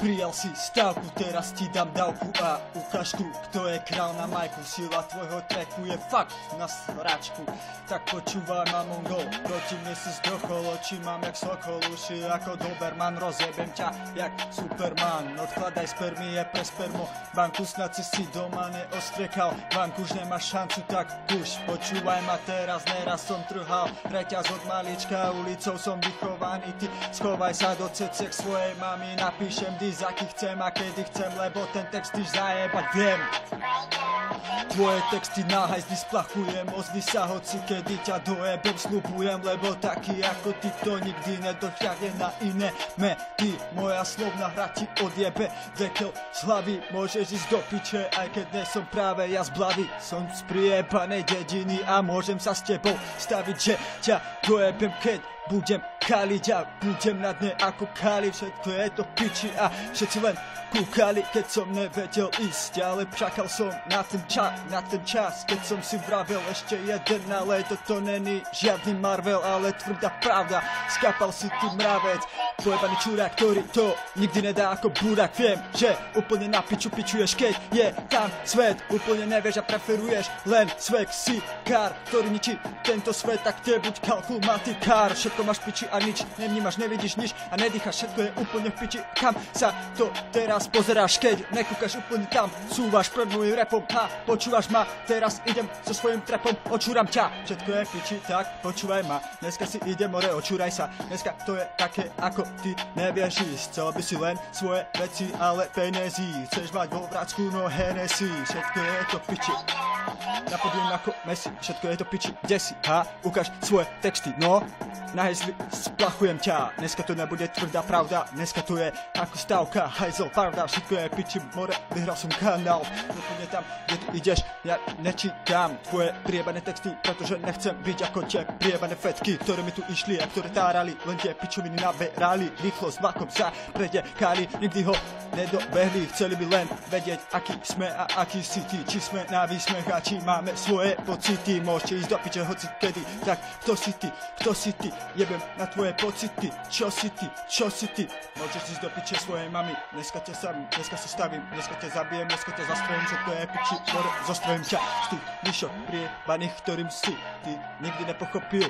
Prijal si stávku, teraz ti dám dávku a ukážku, kto je král na majku. Sila tvojho tracku je fakt na sračku. Tak počúvaj, mám mongol, proti mne si zdrochol, oči mám jak sokol, uši ako Doberman, rozjebem ťa jak Superman. Odkladaj spermie pre spermo, banku snad si doma neostrekal, banku už nemáš šancu, tak už počúvaj ma teraz, neraz som trhal reťaz od malička, ulicou som vychovaný, ty schovaj sa do ceciek svojej mamy, napíšem za aký chcem a kedy chcem, lebo ten text tyž zajebať viem. Tvoje texty na hajzdy splachujem, ozvi sa hoci kedy ťa dojebem, sľubujem, lebo taký ako ty to nikdy nedotiahne na iné mety. Moja slovná hra ti odjebe dekel z hlavy, môžeš ísť do piče, aj keď nie som práve ja z Blavy. Som z priebanej dediny a môžem sa s tebou staviť, že ťa dojebem, keď budem kaliť a budem na dne ako Kali. Všetko je to piči a všetci len kúkali, keď som nevedel ísť, ale čakal som na ten čas, keď som si vravel ešte jeden, ale toto není žiadny Marvel, ale tvrdá pravda, skapal si ty mravec, pojebaný čurák, ktorý to nikdy nedá ako burák. Viem, že úplne na piču pičuješ, keď je tam svet, úplne nevieš a preferuješ len svek, si kár, ktorý ničí tento svet, tak tie buď kalkumatikár. Všetko máš piči a nič nevnímaš, nevidíš nič a nedýchaš, všetko je úplne v piči. Kam sa to teraz pozeráš, keď nekúkaš úplne tam, súvaš pred môjim rapom a počúvaš ma, teraz idem so svojím trapom, očúram ťa. Všetko je v piči, tak počúvaj ma, dneska si ide more, očúraj sa, dneska to je také ako ty nevieš ísť, chcel by si len svoje veci, ale peniazy, chceš mať vo vracku, no Hennessy, všetko je to v piči. Napodím ako Messi, všetko je to piči, kde si, ukáž svoje texty, no. Na hejzli splachujem ťa, dneska to nebude tvrdá pravda, dneska to je ako stávka, hajzel, pravda, všetko je piči, more, vyhral som kanál, úplne tam, kde ty ideš, ja nečítam tvoje priebané texty, pretože nechcem byť ako tie priebané fetky, ktoré mi tu išli a ktoré tárali, len tie pičoviny naberali, rýchlo s vlakom sa predekali, nikdy ho nedobehli, chceli by len vedieť, aký sme a aký si ty, či sme na výsmech a či máme svoje pocity, môžete ísť do piče hoci kedy, tak kto si ty, jebem na tvoje pocity, čo si ty, môžeš ísť do piče svojej mamy, dneska ťa samím, dneska sa stavím, dneska ťa zabijem, dneska ťa zastrojím, všetko je piči, more, zostrojím ťa z tých myšok priebaných, ktorým si ty nikdy nepochopil,